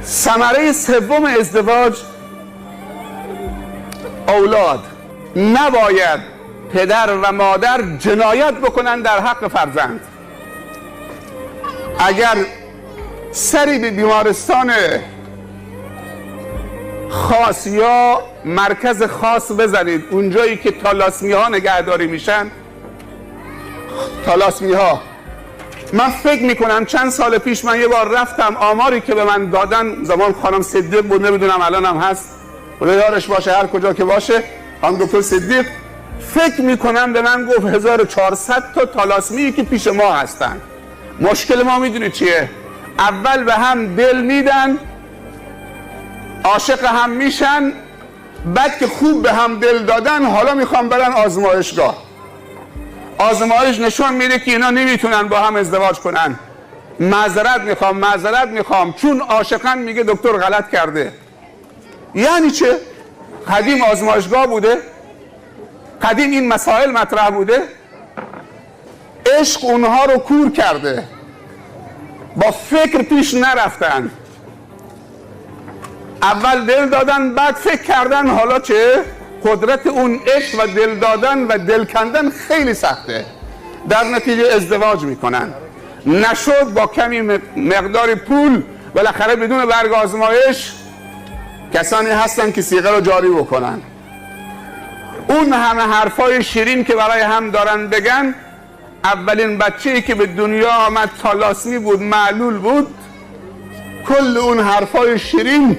ثمره سوم ازدواج اولاد. نباید پدر و مادر جنایت بکنن در حق فرزند. اگر سری به بیمارستان خاص یا مرکز خاص بزنید، اونجایی که تالاسمی ها نگهداری میشن، تالاسمی ها، من فکر میکنم چند سال پیش من یه بار رفتم، آماری که به من دادن زمان خانم صدیق بود، نمیدونم الان هم هست، خدا یارش باشه هر کجا که باشه، خانم دکتر صدیق، فکر میکنم به من گفت 1400 تا تالاسمی که پیش ما هستن. مشکل ما میدونی چیه؟ اول به هم دل میدن، عاشق هم میشن، بعد که خوب به هم دل دادن حالا میخوام برن آزمایشگاه. آزمایش نشون میده که اینا نمیتونن با هم ازدواج کنن. معذرت میخوام چون عاشقن، میگه دکتر غلط کرده. یعنی چه؟ قدیم آزمایشگاه بوده؟ قدیم این مسائل مطرح بوده؟ عشق اونها رو کور کرده، با فکر پیش نرفتن، اول دل دادن بعد فکر کردن. حالا چه؟ قدرت اون عشق و دل دادن و دل کندن خیلی سخته، در نتیجه ازدواج میکنن. نشد با کمی مقدار پول بالاخره بدون برگ آزمایش کسانی هستن که صیغه رو جاری بکنن. اون همه حرفای شیرین که برای هم دارن بگن، اولین بچه‌ای که به دنیا آمد تالاسمی بود، معلول بود، کل اون حرفای شیرین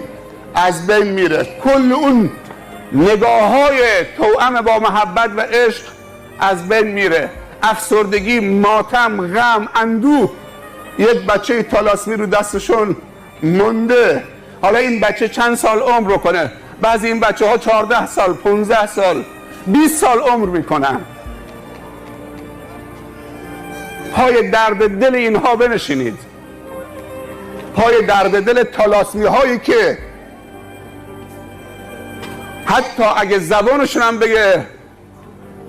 از بین میره، کل اون نگاه‌های توأم با محبت و عشق از بین میره. افسردگی، ماتم، غم، اندوه. یک بچه تالاسمی رو دستشون مونده. حالا این بچه چند سال عمر رو کنه؟ بعضی این بچه ها 14 سال، 15 سال، 20 سال عمر میکنن. پای درد دل اینها بنشینید، پای درد دل تالاسمی هایی که حتی اگه زبانشون هم بگه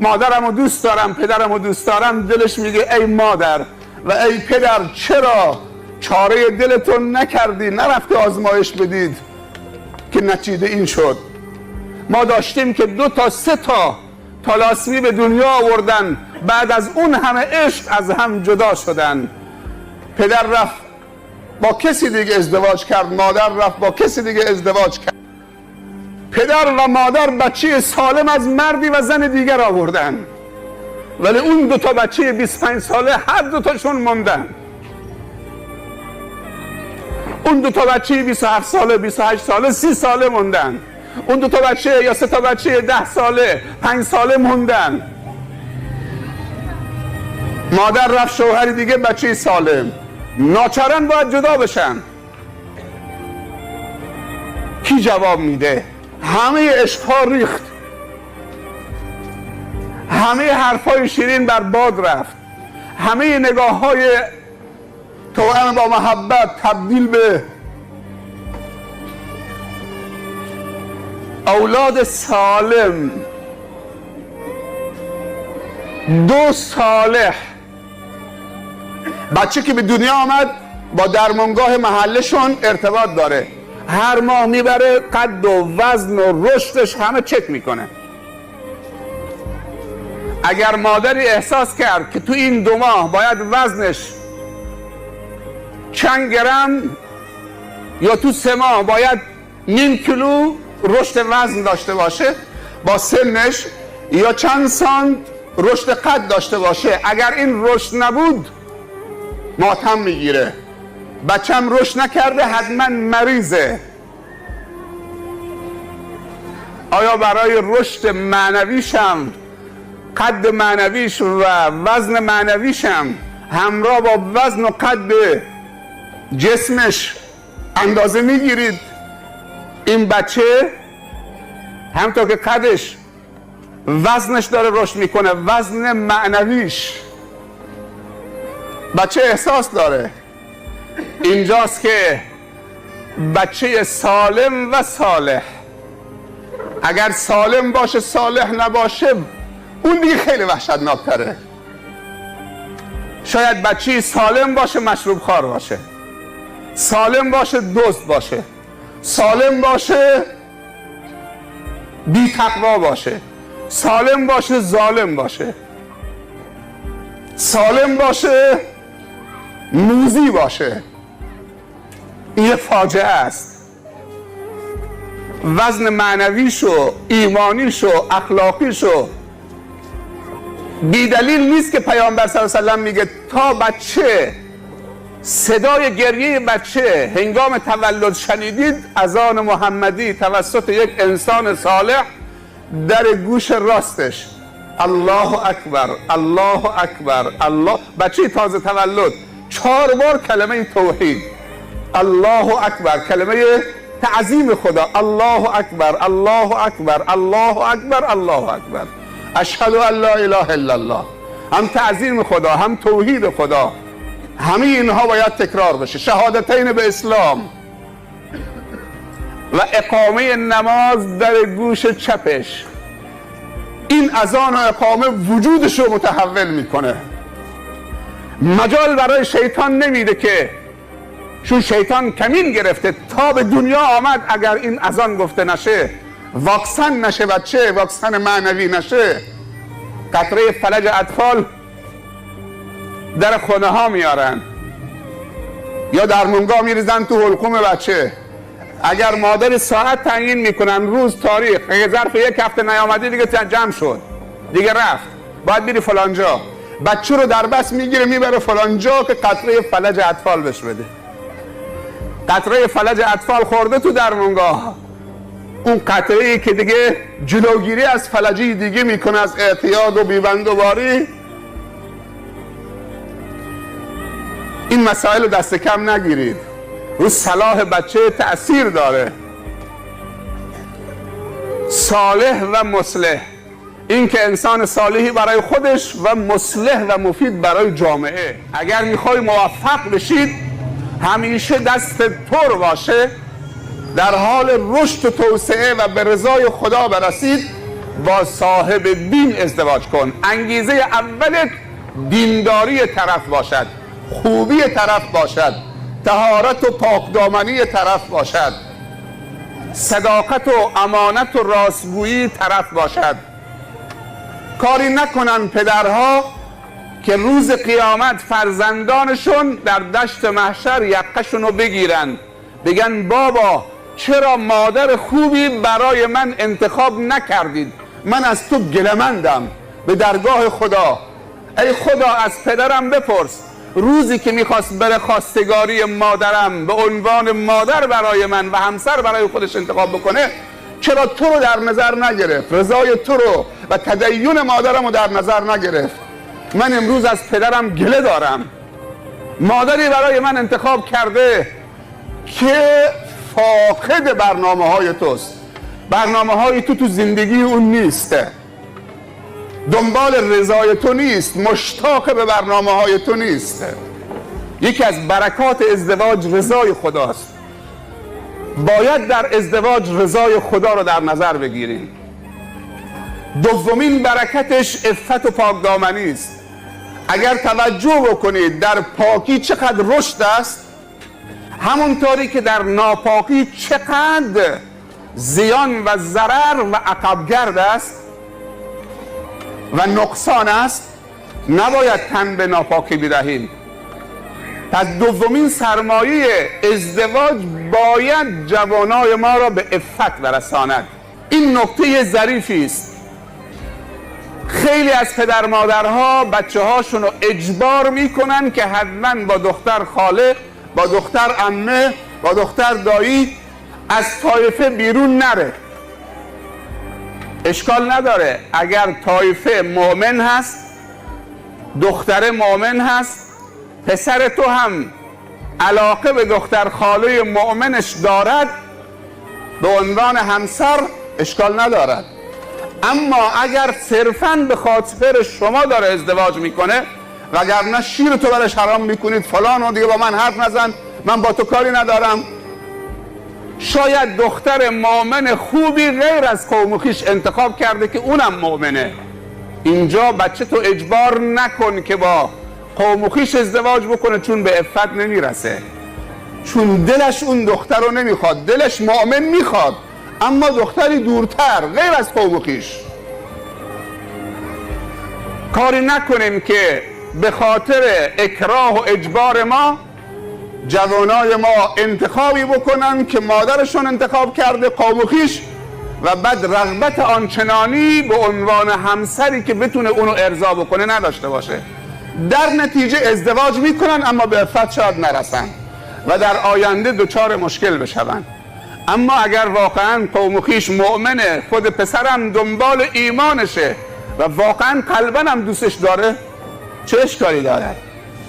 مادرم رو دوست دارم، پدرم رو دوست دارم، دلش میگه ای مادر و ای پدر چرا چاره دلتون نکردی، نرفته آزمایش بدید که نتیجه این شد. ما داشتیم که 2 تا 3 تا تالاسمی به دنیا آوردن، بعد از اون همه عشق از هم جدا شدن. پدر رفت با کسی دیگه ازدواج کرد، مادر رفت با کسی دیگه ازدواج کرد. پدر و مادر بچه سالم از مردی و زن دیگر آوردن، ولی اون 2 تا بچه 25 ساله هر 2 تاشون موندن. اون 2 تا بچه 27 ساله، 28 ساله، 30 ساله موندن. اون 2 تا بچه یا 3 تا بچه 10 ساله، 5 ساله موندن. مادر رفت شوهری دیگه، بچه سالم. ناچارن باید جدا بشن. کی جواب میده؟ همه عشقها ریخت، همه حرفای شیرین بر باد رفت، همه نگاه های توأم با محبت تبدیل به اولاد سالم، 2 صالح. بچه که به دنیا آمد با درمانگاه محلشون ارتباط داره، هر ماه میبره قد و وزن و رشدش همه چک میکنه. اگر مادری احساس کرد که تو این 2 ماه باید وزنش چند گرم یا تو 3 ماه باید نیم کیلو رشد وزن داشته باشه، با سنش یا چند سانت رشد قد داشته باشه، اگر این رشد نبود ماتم میگیره. بچم رشد نکرده حتما مریضه. آیا برای رشد معنویشم، قد معنویش و وزن معنویشم همراه با وزن و قد جسمش اندازه میگیرید؟ این بچه همونطور که قدش، وزنش داره رشد میکنه، وزن معنویش، بچه احساس داره. اینجاست که بچه سالم و صالح، اگر سالم باشه صالح نباشه اون دیگه خیلی سالم باشه دزد باشه، سالم باشه بی تقوا باشه، سالم باشه ظالم باشه، سالم باشه موذی باشه. این یه فاجعه است. وزن معنویشو، ایمانیشو، اخلاقیشو بی دلیل نیست که پیامبر صلی الله علیه و سلم میگه تا بچه صدای گریه بچه هنگام تولد شنیدید، اذان محمدی توسط یک انسان صالح در گوش راستش الله اکبر الله اکبر الله. بچه تازه تولد 4 بار کلمه توحید الله اکبر، کلمه تعظیم خدا الله اکبر الله اکبر الله اکبر الله اکبر، اشهد ان لا اله الا الله. هم تعظیم خدا هم توحید خدا، همه اینها باید تکرار بشه. شهادتین به اسلام و اقامه نماز در گوش چپش، این اذان و اقامه وجودش رو متحول میکنه. مجال برای شیطان نمیده که، چون شیطان کمین گرفته تا به دنیا آمد اگر این اذان گفته نشه، واکسن نشه بچه، واکسن معنوی نشه، قطره فلج اطفال در خونه ها میارن یا در منگاه میریزن تو حلقوم بچه. اگر مادر ساعت تعیین میکنن، روز، تاریخ، اگه ظرف 1 هفته نیامدی دیگه جمع شد، دیگه رفت، باید بری فلانجا، بچه رو در بس میگیره میبره فلانجا که قطره فلج اطفال بهش بده. قطره فلج اطفال خورده تو درمانگاه، اون قطره ای که دیگه جلوگیری از فلجی دیگه میکنه، از اعتیاد و بیبندوباری. این مسائل رو دست کم نگیرید، رو صلاح بچه تأثیر داره. صالح و مصلح، این که انسان صالحی برای خودش و مصلح و مفید برای جامعه. اگر میخوای موفق بشید همیشه دست تو باشه، در حال رشد و توسعه و به رضای خدا برسید، با صاحب دین ازدواج کن. انگیزه اولت دینداری طرف باشد، خوبی طرف باشد، طهارت و پاکدامنی طرف باشد، صداقت و امانت و راستگویی طرف باشد. کاری نکنن پدرها که روز قیامت فرزندانشون در دشت محشر یقه‌شون رو بگیرن، بگن بابا چرا مادر خوبی برای من انتخاب نکردید، من از تو گله‌مندم به درگاه خدا. ای خدا از پدرم بپرس روزی که میخواست بره خواستگاری مادرم به عنوان مادر برای من و همسر برای خودش انتخاب بکنه، چرا تو رو در نظر نگرفت، رضای تو رو و تدین مادرم رو در نظر نگرفت. من امروز از پدرم گله دارم، مادری برای من انتخاب کرده که فاقد برنامه های توست، برنامه های تو زندگی اون نیست، دنبال رضای تو نیست، مشتاق به برنامه های تو نیست. یکی از برکات ازدواج رضای خداست. باید در ازدواج رضای خدا رو در نظر بگیریم. دومین برکتش عفت و پاکدامنی است. اگر توجه بکنید در پاکی چقدر رشد است، همونطوری که در ناپاکی چقدر زیان و ضرر و عقبگرد است و نقصان است. نباید تن به ناپاکی بدهیم. پس دومین سرمایه ازدواج باید جوانای ما را به عفت برساند. این نکته ظریفی است. خیلی از پدر مادرها بچه هاشون رو اجبار میکنن که حتما با دختر خاله، با دختر عمه، با دختر دایی از طایفه بیرون نره. اشکال نداره اگر طایفه مؤمن هست، دختر مؤمن هست، پسر تو هم علاقه به دختر خاله مؤمنش دارد به عنوان همسر، اشکال ندارد. اما اگر صرفاً به خاطر شما داره ازدواج میکنه، وگرنه شیر تو برش حرام میکنید، فلان و دیگه با من حرف نزن، من با تو کاری ندارم. شاید دختر مؤمن خوبی غیر از قوم خویش انتخاب کرده که اونم مؤمنه. اینجا بچه تو اجبار نکن که با قوم خویش ازدواج بکنه، چون به عفت نمیرسه. چون دلش اون دختر رو نمیخواد، دلش مؤمن میخواد اما دختری دورتر غیر از قوم و خویش. کاری نکنیم که به خاطر اکراه و اجبار ما جوانای ما انتخابی بکنن که مادرشون انتخاب کرده قوم و خویش و بعد رغبت آنچنانی به عنوان همسری که بتونه اونو ارضا بکنه نداشته باشه. در نتیجه ازدواج میکنن اما به عفت شاید نرسن و در آینده دچار مشکل بشون. اما اگر واقعا قوم و خویش مؤمنه، خود پسرم دنبال ایمانشه و واقعا قلباً هم دوستش داره، چه اشکالی داره؟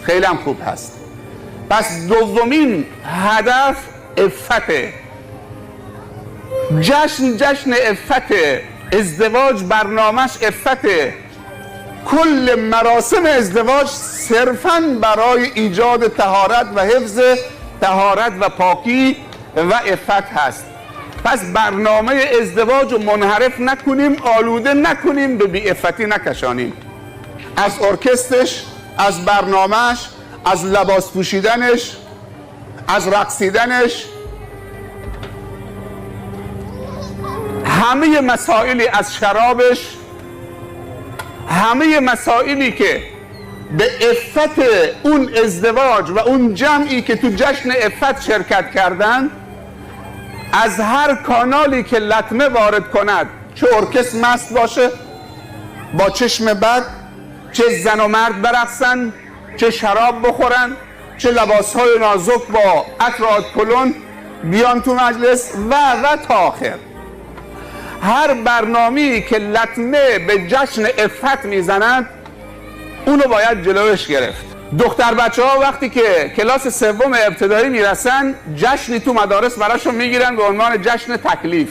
خیلی هم خوب هست. پس دومین هدف عفته. جشن عفته. ازدواج برنامهش عفته. کل مراسم ازدواج صرفاً برای ایجاد طهارت و حفظ طهارت و پاکی و عفت هست. پس برنامه ازدواج رو منحرف نکنیم، آلوده نکنیم، به بی‌عفتی نکشانیم. از ارکسترش، از برنامهش، از لباس پوشیدنش، از رقصیدنش، همه مسائلی، از شرابش، همه مسائلی که به عفت اون ازدواج و اون جمعی که تو جشن عفت شرکت کردن، از هر کانالی که لطمه وارد کند، چه ارکستر مست باشه با چشم بد، چه زن و مرد برقصن، چه شراب بخورن، چه لباسهای نازک با عطر آدکلون بیان تو مجلس و تا آخر، هر برنامه‌ای که لطمه به جشن عفت میزنند اونو باید جلوش گرفت. دختر بچه ها وقتی که کلاس سوم ابتدایی میرسن جشنی تو مدارس براشون میگیرن به عنوان جشن تکلیف.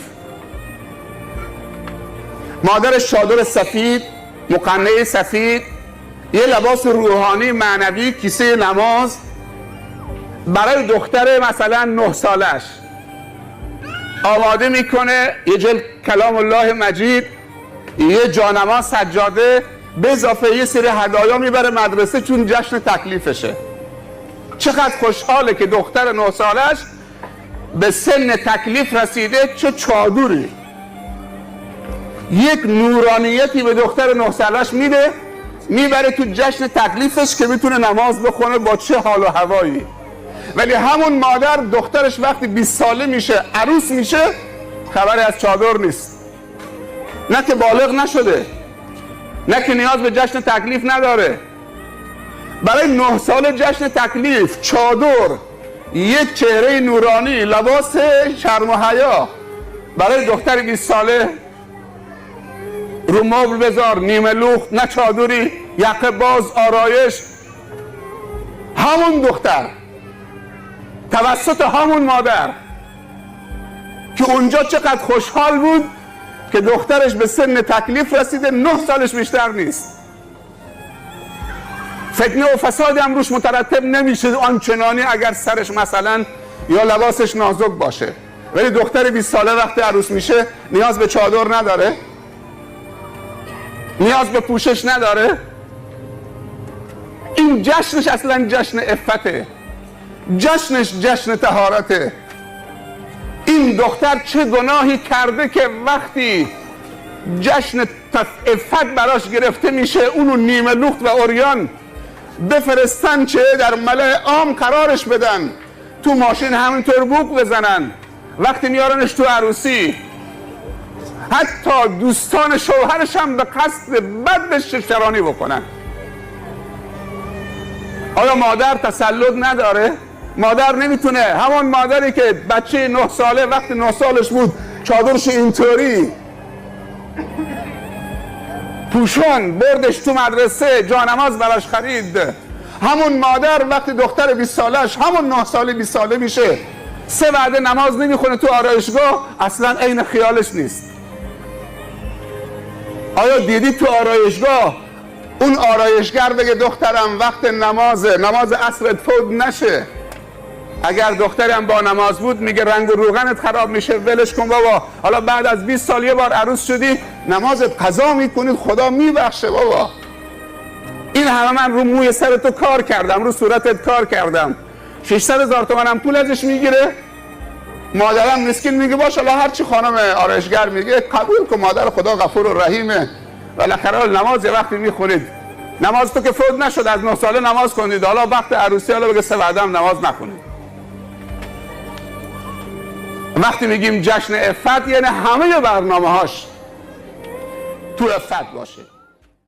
مادرش چادر سفید، مقنعه سفید، یه لباس روحانی معنوی، کیسه نماز برای دختر مثلا 9 سالش آماده میکنه، یه جلد کلام الله مجید، یه جانماز، سجاده، به اضافه یه سری هدایا میبره مدرسه چون جشن تکلیفشه. چقدر خوشحاله که دختر 9 سالش به سن تکلیف رسیده، چه چادری، یک نورانیتی به دختر 9 سالش میده، میبره تو جشن تکلیفش که میتونه نماز بخونه با چه حال و هوایی. ولی همون مادر دخترش وقتی 20 ساله میشه، عروس میشه، خبری از چادر نیست. نه که بالغ نشده، نه که نیاز به جشن تکلیف نداره. برای 9 ساله جشن تکلیف، چادر، یک چهره نورانی، لباس شرم و حیا. برای دختر 20 ساله رو مبل بذار، نیمه لخت، نه چادری، یقه باز، آرایش. همون دختر توسط همون مادر که اونجا چقدر خوشحال بود که دخترش به سن تکلیف رسیده، 9 سالش بیشتر نیست. فتنه و فسادی هم روش مترتب نمیشه آنچنانی اگر سرش مثلا یا لباسش نازک باشه. ولی دختر 20 ساله وقتی عروس میشه نیاز به چادر نداره، نیاز به پوشش نداره. این جشنش اصلا جشن عفته، جشنش جشن طهارته. این دختر چه گناهی کرده که وقتی جشن عفت براش گرفته میشه اونو نیمه لخت و عریان بفرستن، چه در ملأ عام قرارش بدن، تو ماشین همینطور بوق بزنن، وقتی میارنش تو عروسی حتی دوستان شوهرش هم به قصد بد بهش شرانی بکنن. آیا مادر تسلط نداره؟ مادر نمیتونه، همون مادری که بچه 9 ساله وقتی 9 سالش بود چادرش اینطوری پوشون بردش تو مدرسه، جانماز براش خرید، همون مادر وقتی دختر 20 سالش همون 9 ساله 20 ساله میشه 3 وعده نماز نمیخونه تو آرایشگاه، اصلا عین خیالش نیست. آیا دیدی تو آرایشگاه اون آرایشگر بگه دخترم وقت نماز عصرت فوت نشه؟ اگر دخترم با نماز بود میگه رنگ و روغنت خراب میشه، ولش کن بابا، حالا بعد از 20 سال یه بار عروس شدی نمازت قضا میکنید، خدا میبخشه بابا. این همه من رو موی سرتو کار کردم، رو صورتت کار کردم، 600,000 تومان هم پول ازش میگیره. مادرم مسکین میگه باشه الله هرچی خانم آرایشگر میگه قبول کن، مادر خدا غفور و رحیمه. بالاخره نماز یه وقتی میخونید، نماز تو که فوت نشد، از 9 ساله نماز کنید، حالا وقت عروسی حالا بگه 3 وعده هم نماز نخونید. وقتی میگیم جشن عفت یعنی همه برنامه هاش تو عفت باشه.